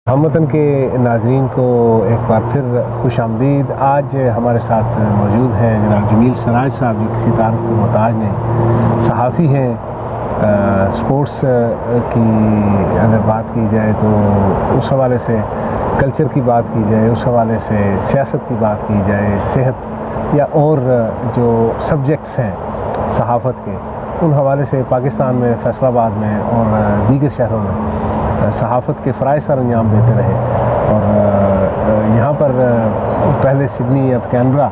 हम वतन के नाजरीन को एक बार फिर खुश आमदीद। आज हमारे साथ मौजूद हैं जनाब जमील सराज साहब, जो किसी तारुफ के मोहताज नहीं, सहाफ़ी हैं। स्पोर्ट्स की अगर बात की जाए तो उस हवाले से, कल्चर की बात की जाए उस हवाले से, सियासत की बात की जाए, सेहत या और जो सब्जेक्ट्स हैं सहाफ़त के, उन हवाले से पाकिस्तान में फैसलाबाद में और दीगर शहरों में सहाफ़त के फ़राइज़ सर अंजाम देते रहे। और यहाँ पर पहले सिडनी अब कैनबरा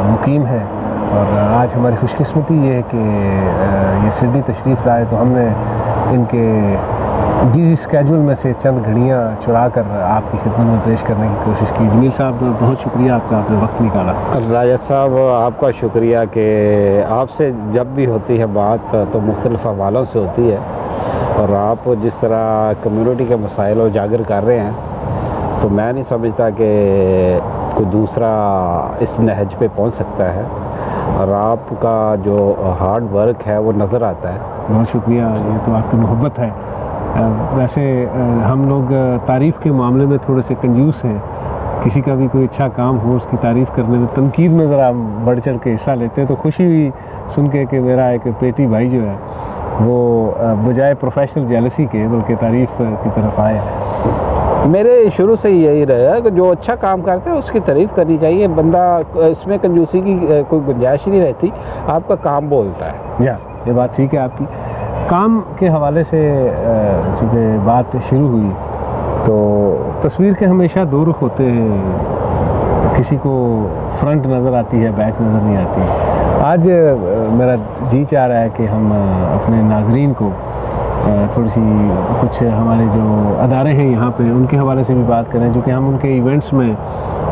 मुकीम है। और आज हमारी खुशकिस्मती ये है कि ये सिडनी तशरीफ़ लाए, तो हमने इनके बिज़ी स्केड्यूल में से चंद घड़ियाँ चुरा कर आपकी खिदमत में पेश करने की कोशिश की। जमील साहब, बहुत शुक्रिया आपका, आपने वक्त निकाला। राजा साहब, आपका शुक्रिया कि आपसे जब भी होती है बात तो मुख्तलिफ़ हवालों से होती है, और आप जिस तरह कम्युनिटी के मसाइल उजागर कर रहे हैं तो मैं नहीं समझता कि कोई दूसरा इस नहज पे पहुंच सकता है, और आपका जो हार्ड वर्क है वो नज़र आता है। बहुत शुक्रिया, ये तो आपकी मोहब्बत है। वैसे हम लोग तारीफ़ के मामले में थोड़े से कंजूस हैं। किसी का भी कोई अच्छा काम हो उसकी तारीफ़ करने में, तनकीद में ज़रा बढ़ चढ़ के हिस्सा लेते हैं। तो खुशी हुई सुन के कि मेरा एक पेटी भाई जो है वो बजाय प्रोफेशनल जेलसी के बल्कि तारीफ़ की तरफ आए। मेरे शुरू से ही यही रहा है कि जो अच्छा काम करता है उसकी तारीफ़ करनी चाहिए। बंदा इसमें कंजूसी की कोई गुंजाइश नहीं रहती, आपका काम बोलता है। या ये बात ठीक है आपकी। काम के हवाले से चूँकि बात शुरू हुई तो तस्वीर के हमेशा दो रुख होते हैं, किसी को फ्रंट नज़र आती है, बैक नज़र नहीं आती। आज मेरा जी चाह रहा है कि हम अपने नाजरीन को थोड़ी सी कुछ हमारे जो अदारे हैं यहाँ पे उनके हवाले से भी बात करें, जो कि हम उनके इवेंट्स में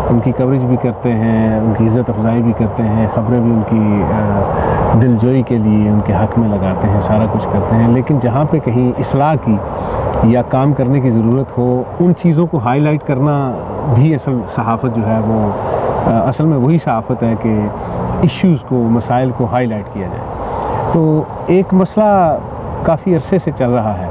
उनकी कवरेज भी करते हैं, उनकी इज़्ज़त अफजाई भी करते हैं, ख़बरें भी उनकी दिलजोई के लिए उनके हक़ में लगाते हैं, सारा कुछ करते हैं। लेकिन जहाँ पे कहीं इस्लाह की या काम करने की ज़रूरत हो, उन चीज़ों को हाईलाइट करना भी असल सहाफ़त जो है वो असल में वही सहाफ़त है कि इश्यूज़ को, मसाइल को हाईलाइट किया जाए। तो एक मसला काफ़ी अरसे से चल रहा है,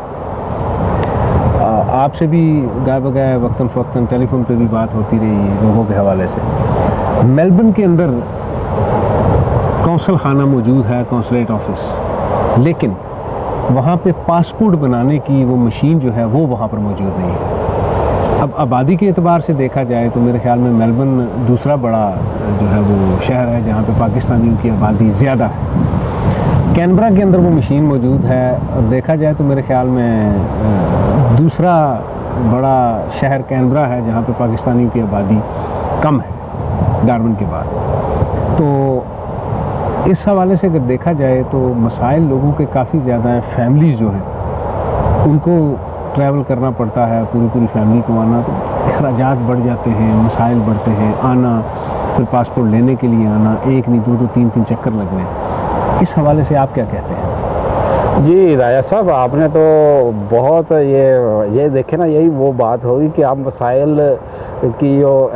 आपसे भी गाय बगाए वक्तन फ़वक्तन टेलीफोन पे भी बात होती रही लोगों के हवाले से। मेलबर्न के अंदर कौंसल खाना मौजूद है, कौंसलेट ऑफिस, लेकिन वहाँ पे पासपोर्ट बनाने की वो मशीन जो है वो वहाँ पर मौजूद नहीं है। अब आबादी के एतबार से देखा जाए तो मेरे ख्याल में मेलबर्न दूसरा बड़ा जो है वो शहर है जहाँ पे पाकिस्तानियों की आबादी ज़्यादा है। कैनबरा के अंदर वो मशीन मौजूद है, और देखा जाए तो मेरे ख्याल में दूसरा बड़ा शहर कैनबरा है जहाँ पे पाकिस्तानियों की आबादी कम है डार्बन के बाद। तो इस हवाले से अगर देखा जाए तो मसाइल लोगों के काफ़ी ज़्यादा हैं। फैमिलीज़ जो हैं उनको ट्रैवल करना पड़ता है, पूरी पूरी फैमिली को आना, तो अखराजात बढ़ जाते हैं, मसाइल बढ़ते हैं, आना, फिर पासपोर्ट लेने के लिए आना, एक नहीं दो तीन चक्कर लगने। इस हवाले से आप क्या कहते हैं? जी राजा साहब, आपने तो बहुत ये देखे ना, यही वो बात होगी कि आप मसाइल की जो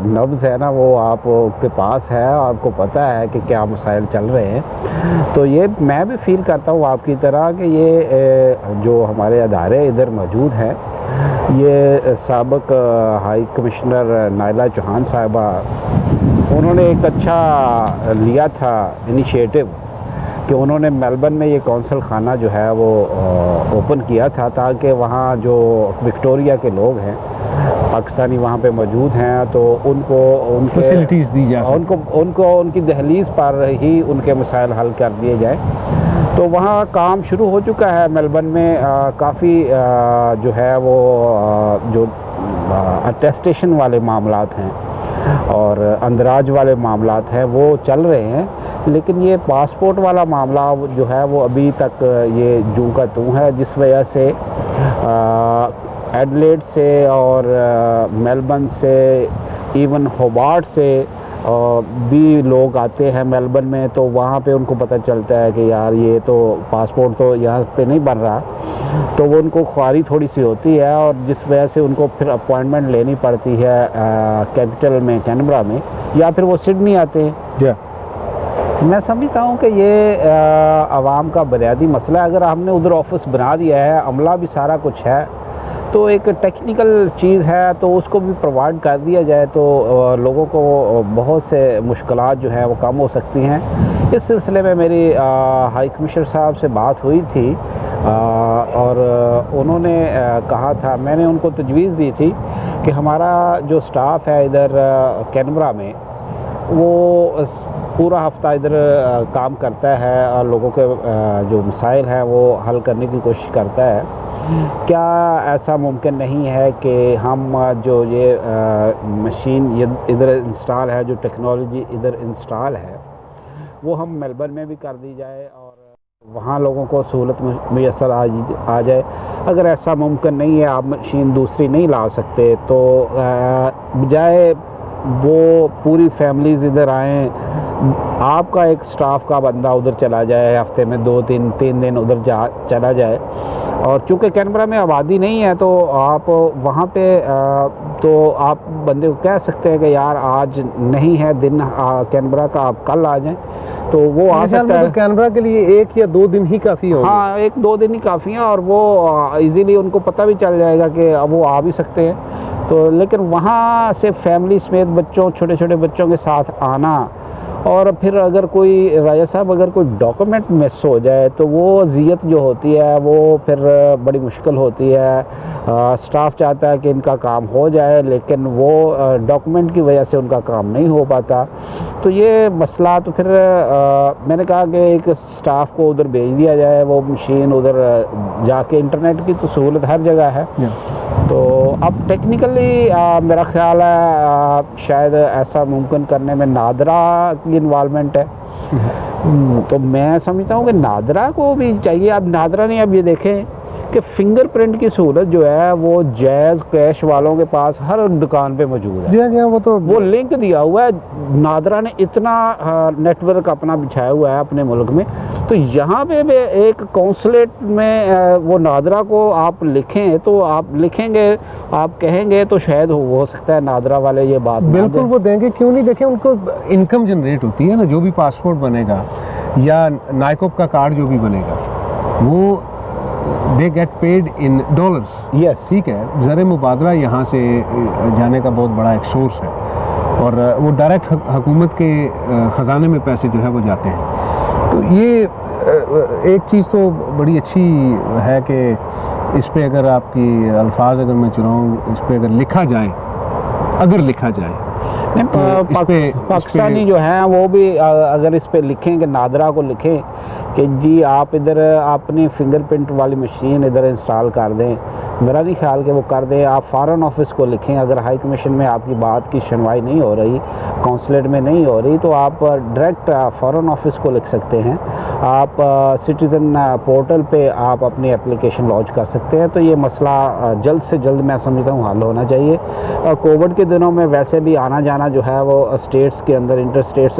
नब्ज़ है ना वो आपके पास है, आपको पता है कि क्या मसाइल चल रहे हैं। तो ये मैं भी फील करता हूँ आपकी तरह कि ये जो हमारे अदारे इधर मौजूद हैं, ये साबिक़ हाई कमिश्नर नाइला चौहान साहिबा, उन्होंने एक अच्छा लिया था इनिशिएटिव कि उन्होंने मेलबर्न में ये कौंसल खाना जो है वो ओपन किया था, ताकि वहाँ जो विक्टोरिया के लोग हैं पाकिस्तानी वहाँ पे मौजूद हैं तो उनको उनके फैसिलिटीज़ दी जा सके, उनको उनकी दहलीज़ पर ही उनके मसाइल हल कर दिए जाए। तो वहाँ काम शुरू हो चुका है मेलबर्न में। काफ़ी जो है वो जो अटेस्टेशन वाले मामलात हैं और अंदराज वाले मामलात हैं वो चल रहे हैं, लेकिन ये पासपोर्ट वाला मामला जो है वो अभी तक ये जूं का तूं है, जिस वजह से एडलेड से और मेलबर्न से, इवन होबार्ट से भी लोग आते हैं मेलबर्न में। तो वहाँ पे उनको पता चलता है कि यार ये तो पासपोर्ट तो यहाँ पे नहीं बन रहा, तो वो उनको ख्वारी थोड़ी सी होती है, और जिस वजह से उनको फिर अपॉइंटमेंट लेनी पड़ती है कैपिटल में कैनबरा में, या फिर वो सिडनी आते हैं। मैं समझता हूँ कि ये आवाम का बुनियादी मसला है। अगर हमने उधर ऑफिस बना दिया है, अमला भी सारा कुछ है, तो एक टेक्निकल चीज़ है तो उसको भी प्रोवाइड कर दिया जाए तो लोगों को बहुत से मुश्किलात जो है वो कम हो सकती हैं। इस सिलसिले में मेरी हाई कमिश्नर साहब से बात हुई थी और उन्होंने कहा था, मैंने उनको तजवीज़ दी थी कि हमारा जो स्टाफ है इधर कैनबरा में वो पूरा हफ्ता इधर काम करता है और लोगों के जो मसाइल हैं वो हल करने की कोशिश करता है। क्या ऐसा मुमकिन नहीं है कि हम जो ये मशीन इधर इंस्टॉल है, जो टेक्नोलॉजी इधर इंस्टॉल है, वो हम मेलबर्न में भी कर दी जाए और वहाँ लोगों को सहूलत मुयसर आ जाए। अगर ऐसा मुमकिन नहीं है, आप मशीन दूसरी नहीं ला सकते, तो बजाय वो पूरी फैमिलीज़ इधर आएँ, आपका एक स्टाफ का बंदा उधर चला जाए, हफ्ते में 2-3 दिन उधर चला जाए। और चूँकि कैनबरा में आबादी नहीं है तो आप वहाँ पे तो आप बंदे को कह सकते हैं कि यार आज नहीं है दिन कैनबरा का, आप कल आ जाएं, तो वो आ सकता है। तो कैनबरा के लिए 1 या 2 दिन ही काफ़ी होंगे। हाँ, 1-2 दिन ही काफ़ी हैं और वो इजीली उनको पता भी चल जाएगा कि अब वो आ भी सकते हैं। तो लेकिन वहाँ से फैमिली समेत बच्चों, छोटे छोटे बच्चों के साथ आना, और फिर अगर कोई राजा साहब अगर कोई डॉक्यूमेंट मिस हो जाए तो वो अज़ियत जो होती है वो फिर बड़ी मुश्किल होती है। स्टाफ चाहता है कि इनका काम हो जाए लेकिन वो डॉक्यूमेंट की वजह से उनका काम नहीं हो पाता। तो ये मसला, तो फिर मैंने कहा कि एक स्टाफ को उधर भेज दिया जाए, वो मशीन उधर जाके, इंटरनेट की तो सहूलत हर जगह है। तो अब टेक्निकली मेरा ख्याल है शायद ऐसा मुमकिन करने में नादरा की इन्वॉल्वमेंट है। तो मैं समझता हूँ कि नादरा को भी चाहिए। अब नादरा ने अब ये देखें कि फिंगरप्रिंट की सहूलत जो है वो जैज़ कैश वालों के पास हर दुकान पे मौजूद है। जी हाँ, वो लिंक दिया हुआ है। नादरा ने इतना नेटवर्क अपना बिछाया हुआ है अपने मुल्क में, तो यहाँ पे भी एक कौंसलेट में वो नादरा को आप लिखें, तो आप लिखेंगे, आप कहेंगे तो शायद हो सकता है नादरा वाले ये बात बिल्कुल वो देंगे, क्यों नहीं। देखें, उनको इनकम जनरेट होती है ना, जो भी पासपोर्ट बनेगा या नाइकोप का कार्ड जो भी बनेगा वो they get paid in dollars. Yes, ठीक है, ज़र मुबादला यहाँ से जाने का बहुत बड़ा एक सोर्स है और वो डायरेक्ट हुकूमत के ख़जाने में पैसे जो है वो जाते हैं। तो ये एक चीज़ तो बड़ी अच्छी है कि इस पे अगर आपकी अल्फाज अगर मैं चुनाऊँ, इस पे अगर लिखा जाए, पाकिस्तानी जो हैं वो भी अगर इस पे लिखें कि नादरा को लिखें कि जी आप इधर अपनी फिंगरप्रिंट वाली मशीन इधर इंस्टॉल कर दें, मेरा नहीं ख्याल कि वो कर दें। आप फॉरेन ऑफिस को लिखें, अगर हाई कमीशन में आपकी बात की सुनवाई नहीं हो रही, कौंसलेट में नहीं हो रही, तो आप डायरेक्ट फॉरेन ऑफिस को लिख सकते हैं। आप सिटीज़न पोर्टल पे आप अपनी एप्लीकेशन लॉन्च कर सकते हैं। तो ये मसला जल्द से जल्द मैं समझता हूँ हल होना चाहिए। कोविड के दिनों में वैसे भी आना जाना जो है वो स्टेट्स के अंदर, इंटर स्टेट्स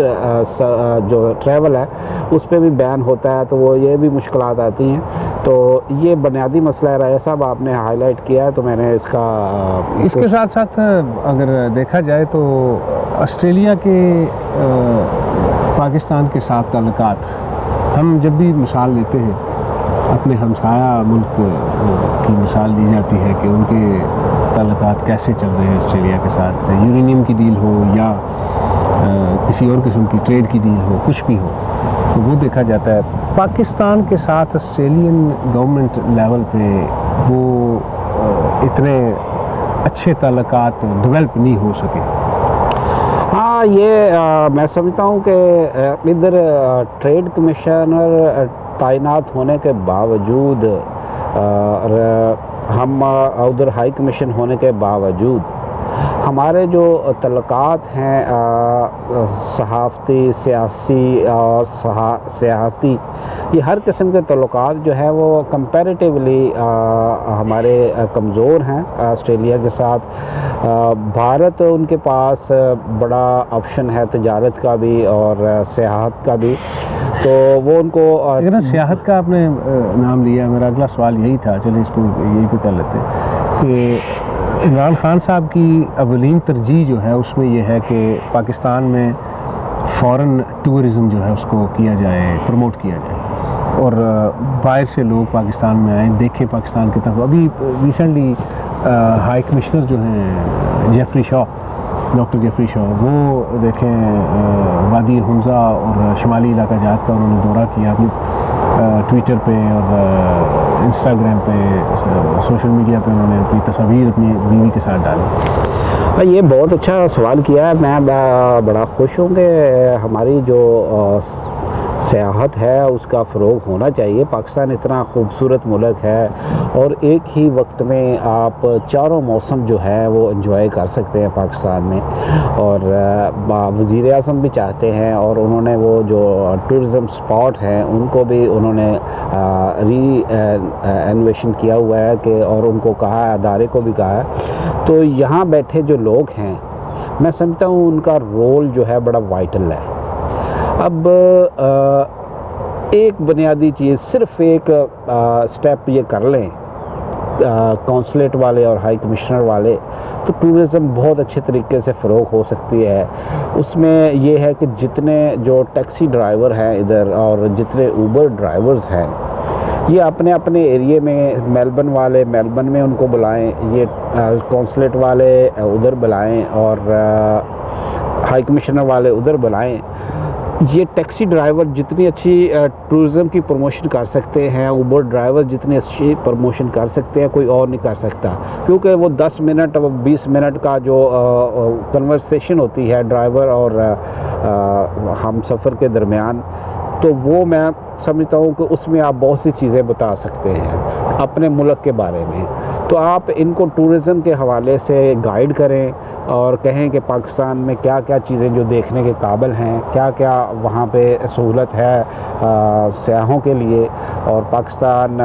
जो ट्रैवल है उस पर भी बैन होता है, तो वो ये भी मुश्किलात आती हैं। तो ये बुनियादी मसला है राजा साहब, आपने हाईलाइट किया है, तो मैंने इसके साथ साथ अगर देखा जाए तो ऑस्ट्रेलिया के पाकिस्तान के साथ ताल्लुकात, हम जब भी मिसाल लेते हैं अपने हमसाया मुल्क की मिसाल दी जाती है कि उनके ताल्लुकात कैसे चल रहे हैं ऑस्ट्रेलिया के साथ, यूरेनियम की डील हो या किसी और किस्म की ट्रेड की डील हो, कुछ भी हो, तो वो देखा जाता है। पाकिस्तान के साथ ऑस्ट्रेलियन गवर्नमेंट लेवल पे वो इतने अच्छे ताल्लुकात डेवलप नहीं हो सके। हाँ, ये मैं समझता हूँ कि इधर ट्रेड कमिश्नर तैनात होने के बावजूद हम उधर हाई कमीशन होने के बावजूद हमारे जो तल्लुकात हैं सहाफ़ती, सियासी और सियाहती, ये हर किस्म के तल्लुकात जो है वो कंपैरेटिवली हमारे कमज़ोर हैं ऑस्ट्रेलिया के साथ। भारत उनके पास बड़ा ऑप्शन है तिजारत का भी और सियाहत का भी, तो वो उनको अगर सियाहत का आपने नाम लिया, मेरा अगला सवाल यही था, चलिए इसको यही पे कर लेते हैं कि इमरान खान साहब की अवलीन तरजीह जो है उसमें यह है कि पाकिस्तान में फ़ॉरेन टूरिज़म जो है उसको किया जाए, प्रमोट किया जाए और बाहर से लोग पाकिस्तान में आएँ, देखें पाकिस्तान की तरफ। अभी रिसेंटली हाई कमिश्नर जो हैं Jeffrey Shaw, doctor Jeffrey Shaw, वो देखें वादी हमज़ा और शुमाली इलाका जात का उन्होंने दौरा किया अपनी ट्विटर पे और इंस्टाग्राम पे, सोशल मीडिया पे उन्होंने अपनी तस्वीर अपनी बीवी के साथ डाली। ये बहुत अच्छा सवाल किया है। मैं बड़ा खुश हूँ कि हमारी जो सियाहत है उसका फ़रोग़ होना चाहिए। पाकिस्तान इतना खूबसूरत मुल्क है और एक ही वक्त में आप चारों मौसम जो है वो एंजॉय कर सकते हैं पाकिस्तान में। और वज़ीर आज़म भी चाहते हैं और उन्होंने वो जो टूरिज़म स्पॉट हैं उनको भी उन्होंने एनोवेशन किया हुआ है कि, और उनको कहा है, अदारे को भी कहा है। तो यहाँ बैठे जो लोग हैं मैं समझता हूँ उनका रोल जो है बड़ा वाइटल है। अब एक बुनियादी चीज़, सिर्फ एक स्टेप ये कर लें कौंसलेट वाले और हाई कमिश्नर वाले, तो टूरिज़म बहुत अच्छे तरीके से फ़रोग़ हो सकती है। उसमें ये है कि जितने जो टैक्सी ड्राइवर हैं इधर और जितने ऊबर ड्राइवर्स हैं, ये अपने अपने एरिए में, मेलबर्न वाले मेलबर्न में उनको बुलाएं, ये कौंसलेट वाले उधर बुलाएं और हाई कमिश्नर वाले उधर बुलाएं। ये टैक्सी ड्राइवर जितनी अच्छी टूरिज़म की प्रमोशन कर सकते हैं, ऊबर ड्राइवर जितनी अच्छी प्रमोशन कर सकते हैं, कोई और नहीं कर सकता। क्योंकि वो 10 मिनट और 20 मिनट का जो कन्वर्सेशन होती है ड्राइवर और हम सफ़र के दरमियान, तो वो मैं समझता हूँ कि उसमें आप बहुत सी चीज़ें बता सकते हैं अपने मुल्क के बारे में। तो आप इनको टूरिज़म के हवाले से गाइड करें और कहें कि पाकिस्तान में क्या क्या चीज़ें जो देखने के काबिल हैं, क्या क्या वहाँ पे सहूलत है सयाहों के लिए, और पाकिस्तान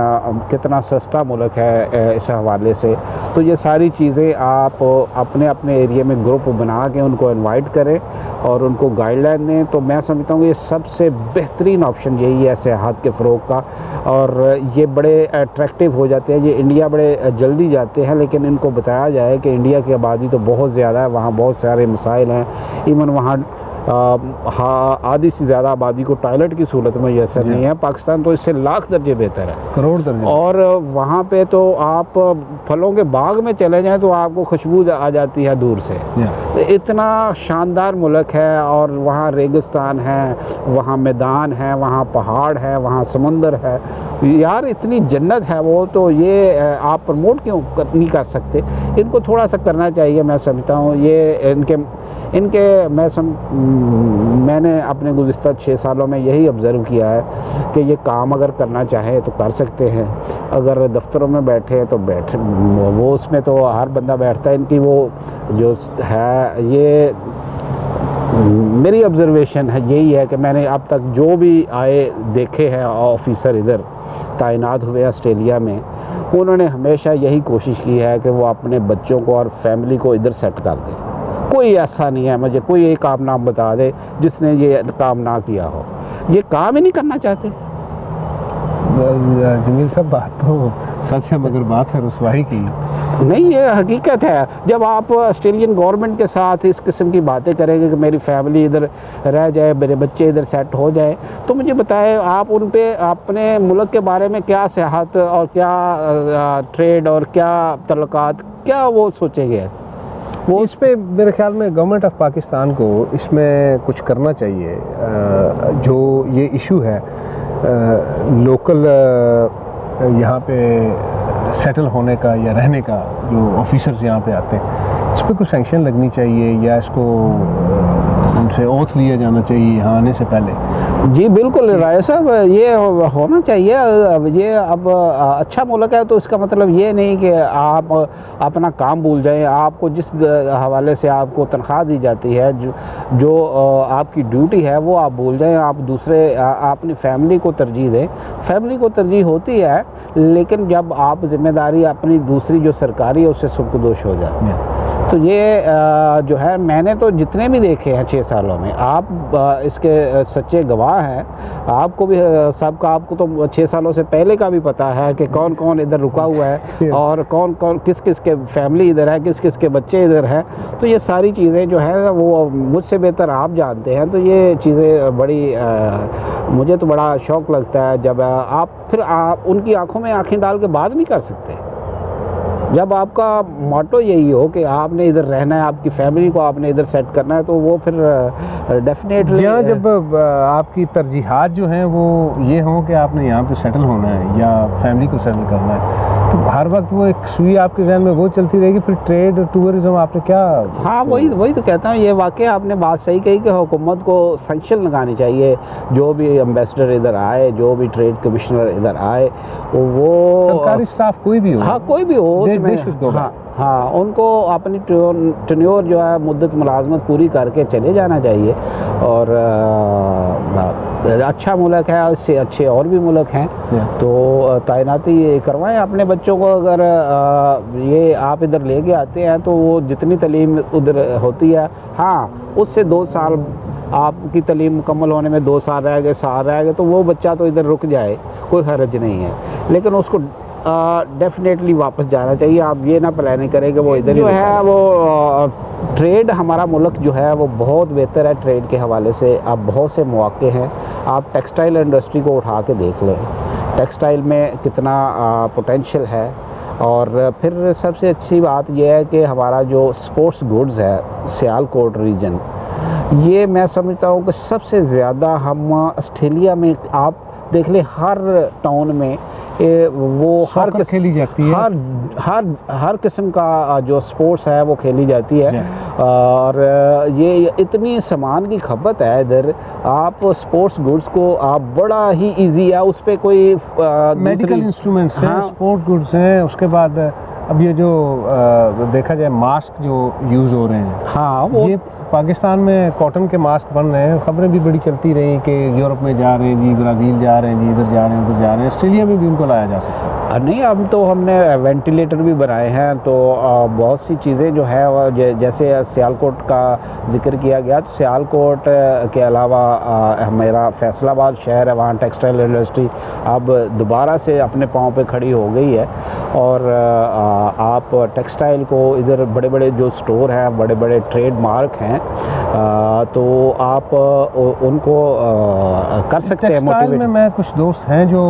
कितना सस्ता मुल्क है इस हवाले से। तो ये सारी चीज़ें आप अपने अपने एरिया में ग्रुप बना के उनको इनवाइट करें और उनको गाइडलाइन दें। तो मैं समझता हूँ ये सबसे बेहतरीन ऑप्शन यही है सियाहत के फ़रोग़ का। और ये बड़े अट्रैक्टिव हो जाते हैं, ये इंडिया बड़े जल्दी जाते हैं, लेकिन इनको बताया जाए कि इंडिया की आबादी तो बहुत ज़्यादा है, वहाँ बहुत सारे मसाइल हैं। इवन वहाँ आधी से ज़्यादा आबादी को टॉयलेट की सहूलत मैसर नहीं है। पाकिस्तान तो इससे लाख दर्जे बेहतर है, करोड़ दर्जे। और वहाँ पे तो आप फलों के बाग में चले जाएं तो आपको खुशबू आ जाती है दूर से। तो इतना शानदार मुल्क है, और वहाँ रेगिस्तान है, वहाँ मैदान है, वहाँ पहाड़ है, वहाँ समुंदर है। यार इतनी जन्नत है वो, तो ये आप प्रमोट क्यों नहीं कर सकते? इनको थोड़ा सा करना चाहिए। मैं समझता हूँ ये इनके मैंने अपने गुज़िश्ता 6 सालों में यही ऑब्ज़र्व किया है कि ये काम अगर करना चाहे तो कर सकते हैं। अगर दफ्तरों में बैठे तो बैठे, वो उसमें तो हर बंदा बैठता है। इनकी वो जो है, ये मेरी ऑब्ज़र्वेशन है यही है कि मैंने अब तक जो भी आए देखे हैं ऑफिसर इधर तैनात हुए ऑस्ट्रेलिया में, उन्होंने हमेशा यही कोशिश की है कि वो अपने बच्चों को और फैमिली को इधर सेट कर दें। कोई ऐसा नहीं है, मुझे कोई एक काम नाम बता दे जिसने ये काम ना किया हो। ये काम ही नहीं करना चाहते। जमील साहब, बात तो सच है, मगर बात है रुसवाई की नहीं, ये हकीकत है। जब आप ऑस्ट्रेलियन गवर्नमेंट के साथ इस किस्म की बातें करेंगे कि मेरी फैमिली इधर रह जाए, मेरे बच्चे इधर सेट हो जाए, तो मुझे बताएं आप उन पे अपने मुल्क के बारे में क्या सियाहत और क्या ट्रेड और क्या तल्लुकात, क्या वो सोचेंगे? वो इस पे मेरे ख्याल में गवर्नमेंट ऑफ पाकिस्तान को इसमें कुछ करना चाहिए। जो ये इशू है लोकल यहाँ पे सेटल होने का या रहने का, जो ऑफिसर्स यहाँ पे आते हैं, इस पर कुछ सैंक्शन लगनी चाहिए या इसको उनसे ओथ लिया जाना चाहिए यहाँ आने से पहले। जी बिल्कुल राय साहब, ये होना चाहिए। ये अब अच्छा मुल्क है तो इसका मतलब ये नहीं कि आप अपना काम भूल जाएं। आपको जिस हवाले से आपको तनख्वाह दी जाती है, जो आपकी ड्यूटी है, वो आप भूल जाएं। आप दूसरे अपनी फैमिली को तरजीह दें। फैमिली को तरजीह होती है, लेकिन जब आप जिम्मेदारी अपनी दूसरी जो सरकारी है उससे सुपुर्दोश हो जाए। तो ये जो है, मैंने तो जितने भी देखे हैं 6 सालों में, आप इसके सच्चे गवाह हैं। आपको भी सबका, आपको तो 6 सालों से पहले का भी पता है कि कौन कौन इधर रुका हुआ है और कौन कौन किस किस के फैमिली इधर है, किस किस के बच्चे इधर हैं। तो ये सारी चीज़ें जो है वो मुझसे बेहतर आप जानते हैं। तो ये चीज़ें बड़ी मुझे तो बड़ा शौक़ लगता है जब आप फिर उनकी आंखों में आंखें डाल के बात नहीं कर सकते। जब आपका मोटो यही हो कि आपने इधर रहना है, आपकी फैमिली को आपने इधर सेट करना है, तो वो फिर डेफिनेटली यहाँ जब आपकी तरजीहात जो हैं वो ये हों कि आपने यहाँ पे सेटल होना है या फैमिली को सेटल करना है, तो हर वक्त वो एक सुई आपके जहन में वो चलती रहेगी, फिर ट्रेड और टूरिज्म आपने क्या? हाँ, वही तो कहता हूँ, ये वाकई आपने बात सही कही कि हुकूमत को सैंक्शन लगानी चाहिए। जो भी एम्बेसडर इधर आए, जो भी ट्रेड कमिश्नर इधर आए, वो सरकारी स्टाफ कोई भी हो, हाँ कोई भी हो, हाँ उनको अपनी टेन्योर जो है मुद्दत मुलाजमत पूरी करके चले जाना चाहिए। और अच्छा मुल्क है, इससे अच्छे और भी मुल्क हैं, तो तैनाती करवाएं अपने बच्चों को। अगर ये आप इधर लेके आते हैं तो वो जितनी तालीम उधर होती है, हाँ उससे 2 साल आपकी तालीम मुकम्मल होने में 2 साल रह गए, साल रह गए, तो वो बच्चा तो इधर रुक जाए, कोई हर्ज नहीं है, लेकिन उसको डेफिनेटली वापस जाना चाहिए। आप ये ना प्लानिंग करें कि वो इधर जो है वो ट्रेड, हमारा मुल्क जो है वो बहुत बेहतर है ट्रेड के हवाले से। अब बहुत से मौके हैं, आप टेक्सटाइल इंडस्ट्री को उठा के देख लें, टेक्सटाइल में कितना पोटेंशियल है। और फिर सबसे अच्छी बात यह है कि हमारा जो स्पोर्ट्स गुड्स है, सियालकोट रीजन, ये मैं समझता हूँ कि सबसे ज़्यादा हम ऑस्ट्रेलिया में, आप देख लें हर टाउन में वो हर खेली जाती है, हर किस्म का जो स्पोर्ट्स है वो खेली जाती है। और ये इतनी सामान की खपत है इधर, आप स्पोर्ट्स गुड्स को आप बड़ा ही इजी है, उस पर कोई मेडिकल इंस्ट्रूमेंट्स हैं, स्पोर्ट गुड्स हैं, उसके बाद अब ये जो देखा जाए मास्क जो यूज़ हो रहे हैं, हाँ वो ये पाकिस्तान में कॉटन के मास्क बन रहे हैं, खबरें भी बड़ी चलती रही कि यूरोप में जा रहे हैं जी, ब्राज़ील जा रहे हैं जी, इधर जा रहे हैं उधर जा रहे हैं, ऑस्ट्रेलिया में भी उनको लाया जा सकता है। नहीं, अब तो हमने वेंटिलेटर भी बनाए हैं, तो बहुत सी चीज़ें जो है, जैसे सियालकोट का जिक्र किया गया, तो सियालकोट के अलावा मेरा फैसलाबाद शहर है, वहाँ टेक्सटाइल इंडस्ट्री अब दोबारा से अपने पाँव पे खड़ी हो गई है। और आप टेक्सटाइल को इधर बड़े बड़े जो स्टोर हैं, बड़े बड़े ट्रेड मार्क हैं, तो आप उनको कर सकते हैं मोटिवेट। में मैं कुछ दोस्त हैं जो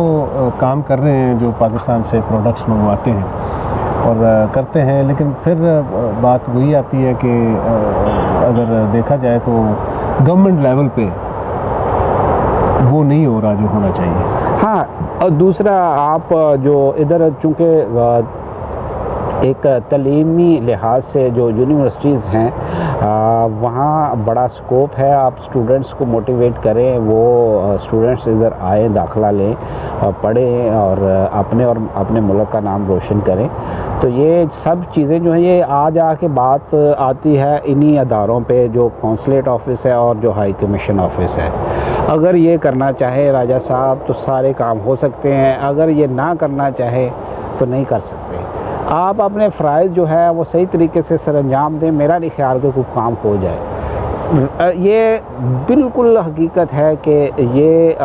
काम कर रहे हैं, जो पाकिस्तान से प्रोडक्ट्स मंगवाते हैं और करते हैं, लेकिन फिर बात वही आती है कि अगर देखा जाए तो गवर्नमेंट लेवल पे वो नहीं हो रहा जो होना चाहिए। हाँ, और दूसरा आप जो इधर चूँकि एक तलीमी लिहाज से जो यूनिवर्सिटीज़ हैं, वहाँ बड़ा स्कोप है, आप स्टूडेंट्स को मोटिवेट करें, वो स्टूडेंट्स इधर आए, दाखिला लें, पढ़ें और अपने मुल्क का नाम रोशन करें। तो ये सब चीज़ें जो हैं, ये आज आके बात आती है इन्हीं अदारों पे, जो कौंसलेट ऑफिस है और जो हाई कमीशन ऑफिस है। अगर ये करना चाहे राजा साहब तो सारे काम हो सकते हैं, अगर ये ना करना चाहे तो नहीं कर सकते। आप अपने फ़राइज़ जो है वो सही तरीके से सरअंजाम दें, मेरा नहीं ख्याल कि कोई काम हो जाए। ये बिल्कुल हकीकत है कि ये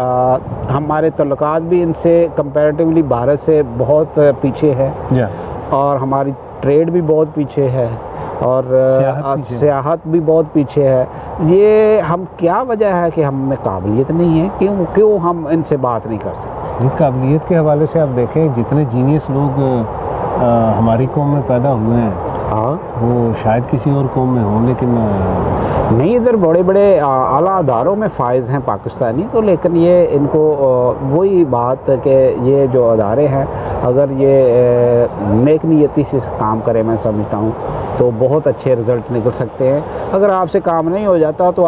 हमारे तल्लुकात भी इनसे कंपैरेटिवली भारत से बहुत पीछे है, और हमारी ट्रेड भी बहुत पीछे है, और सियाहत भी बहुत पीछे है। ये हम क्या वजह है कि हम में काबिलियत नहीं है, क्यों हम इनसे बात नहीं कर सकते? काबिलियत के हवाले से आप देखें, जितने जीनियस लोग हमारी कौम में पैदा हुए हैं, हाँ वो शायद किसी और कौम में हों, लेकिन नहीं, इधर बड़े बड़े आला अदारों में फ़ाइज़ हैं पाकिस्तानी, तो लेकिन ये इनको वही बात है कि ये जो अदारे हैं, अगर ये नेक नियती से काम करें, मैं समझता हूँ तो बहुत अच्छे रिज़ल्ट निकल सकते हैं। अगर आपसे काम नहीं हो जाता तो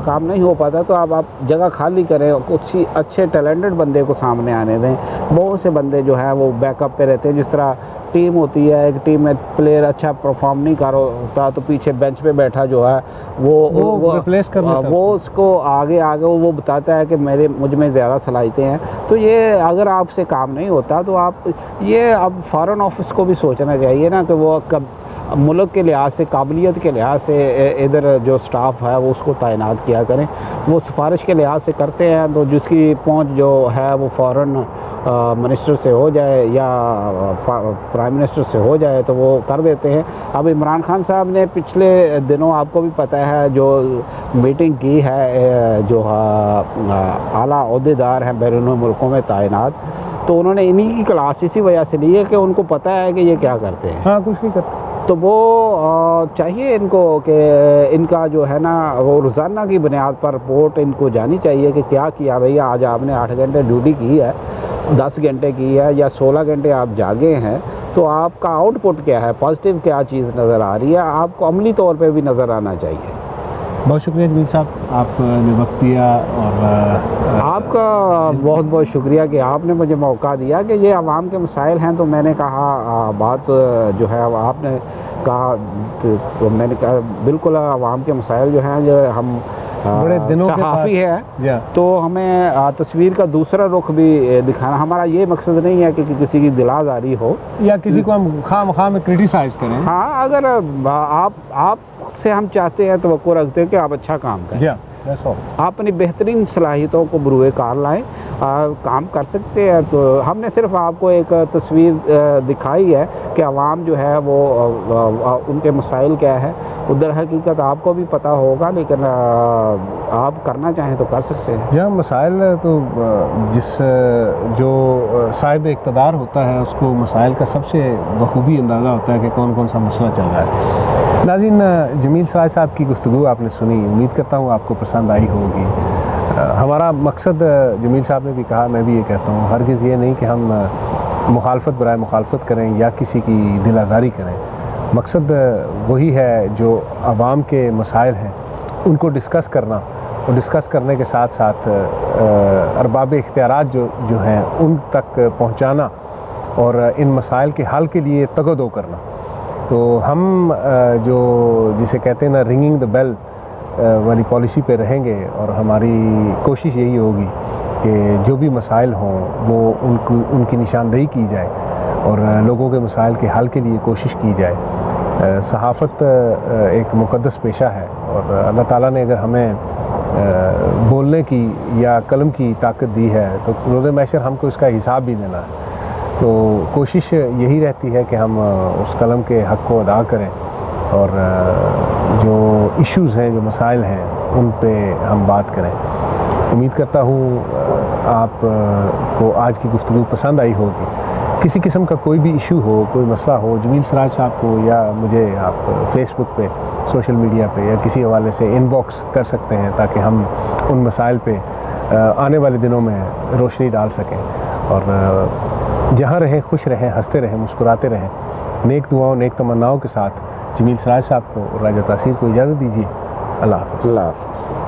काम नहीं हो पाता तो आप जगह खाली करें, कुछ अच्छे टैलेंटेड बंदे को सामने आने दें। बहुत से बंदे जो है वो बैकअप पे रहते हैं, जिस तरह टीम होती है, एक टीम में प्लेयर अच्छा परफॉर्म नहीं कर होता तो पीछे बेंच पे बैठा जो है वो रिप्लेस कर लेता है, वो उसको आगे वो बताता है कि मुझ में ज़्यादा सलाहियतें हैं। तो ये अगर आपसे काम नहीं होता तो आप ये अब फ़ॉरेन ऑफिस को भी सोचना चाहिए ना कि वो कब मुल्क के लिहाज से, काबिलियत के लिहाज से इधर जो स्टाफ है वो उसको तैनात किया करें। वो सिफारिश के लिहाज से करते हैं तो जिसकी पहुंच जो है वो फ़ौरन मिनिस्टर से हो जाए या प्राइम मिनिस्टर से हो जाए तो वो कर देते हैं। अब इमरान खान साहब ने पिछले दिनों आपको भी पता है जो मीटिंग की है जो आला ओहदेदार हैं बैरून मुल्कों में तैनात, तो उन्होंने इन्हीं की क्लास इसी वजह से ली है कि उनको पता है कि ये क्या करते हैं। हाँ, कुछ नहीं करते। तो वो चाहिए इनको कि इनका जो है ना वो रोज़ाना की बुनियाद पर रिपोर्ट इनको जानी चाहिए कि क्या किया भैया, आज आपने 8 घंटे ड्यूटी की है, 10 घंटे की है या 16 घंटे आप जागे हैं, तो आपका आउटपुट क्या है, पॉजिटिव क्या चीज़ नज़र आ रही है, आपको अमली तौर पे भी नज़र आना चाहिए। बहुत शुक्रिया जमील साहब, आपने वक्त दिया, और आपका बहुत बहुत शुक्रिया कि आपने मुझे मौका दिया कि ये आवाम के मसाइल हैं। तो मैंने कहा बात जो है आपने कहा तो मैंने कहा बिल्कुल आवाम के मसाइल जो हैं जो हम बड़े दिनों के सहाफ़ी है तो हमें तस्वीर का दूसरा रुख भी दिखाना। हमारा ये मकसद नहीं है कि किसी की दिलादारी हो या किसी को हम खाम में क्रिटिसाइज करें। हाँ, अगर आप से हम चाहते हैं तो वक़्त रखते हैं कि आप अच्छा काम करें, आप अपनी बेहतरीन सलाहियतों को बरूए कार लाएँ, काम कर सकते हैं। तो हमने सिर्फ आपको एक तस्वीर दिखाई है कि आवाम जो है वो उनके मसाइल क्या है, उधर हकीकत आपको भी पता होगा, लेकिन आप करना चाहें तो कर सकते हैं। जहाँ मसाइल तो जो साहिब इक़्तिदार होता है उसको मसाइल का सबसे बखूबी अंदाज़ा होता है कि कौन कौन सा मसला चल रहा है। नाज़रीन, जमील सराज साहब की गुफ्तगू आपने सुनी, उम्मीद करता हूँ आपको पसंद आई होगी। हमारा मकसद, जमील साहब ने भी कहा, मैं भी ये कहता हूँ, हरगिज़ ये नहीं कि हम मुखालफत बराए मुखालफत करें या किसी की दिल आज़ारी करें। मकसद वही है जो आवाम के मसाइल हैं उनको डिस्कस करना, और डिस्कस करने के साथ साथ अरबाब इख्तियारात जो हैं उन तक पहुँचाना और इन मसाइल के हल के लिए तगदो करना। तो हम जो जिसे कहते हैं ना रिंगिंग द बेल वाली पॉलिसी पे रहेंगे, और हमारी कोशिश यही होगी कि जो भी मसाइल हों वो उनकी निशानदेही की जाए और लोगों के मसाइल के हल के लिए कोशिश की जाए। सहाफ़त एक मुक़द्दस पेशा है, और अल्लाह ताला ने अगर हमें बोलने की या कलम की ताकत दी है तो रोज़े महशर हमको इसका हिसाब भी देना है। तो कोशिश यही रहती है कि हम उस कलम के हक़ को अदा करें, और जो इश्यूज़ हैं, जो मसाइल हैं, उन पे हम बात करें। उम्मीद करता हूँ आपको आज की गुफ्तगू पसंद आई होगी। किसी किस्म का कोई भी इशू हो, कोई मसला हो, जमील सराज साहब को या मुझे आप फेसबुक पे, सोशल मीडिया पे या किसी हवाले से इनबॉक्स कर सकते हैं, ताकि हम उन मसाइल पे आने वाले दिनों में रोशनी डाल सकें, और जहाँ रहें खुश रहें, हंसते रहें, मुस्कुराते रहें। नेक दुआओं, नेक तमन्नाओं के साथ जमील सराज साहब को और राजा तासीर को इजाज़त दीजिए। अल्लाह हाफ़िज़।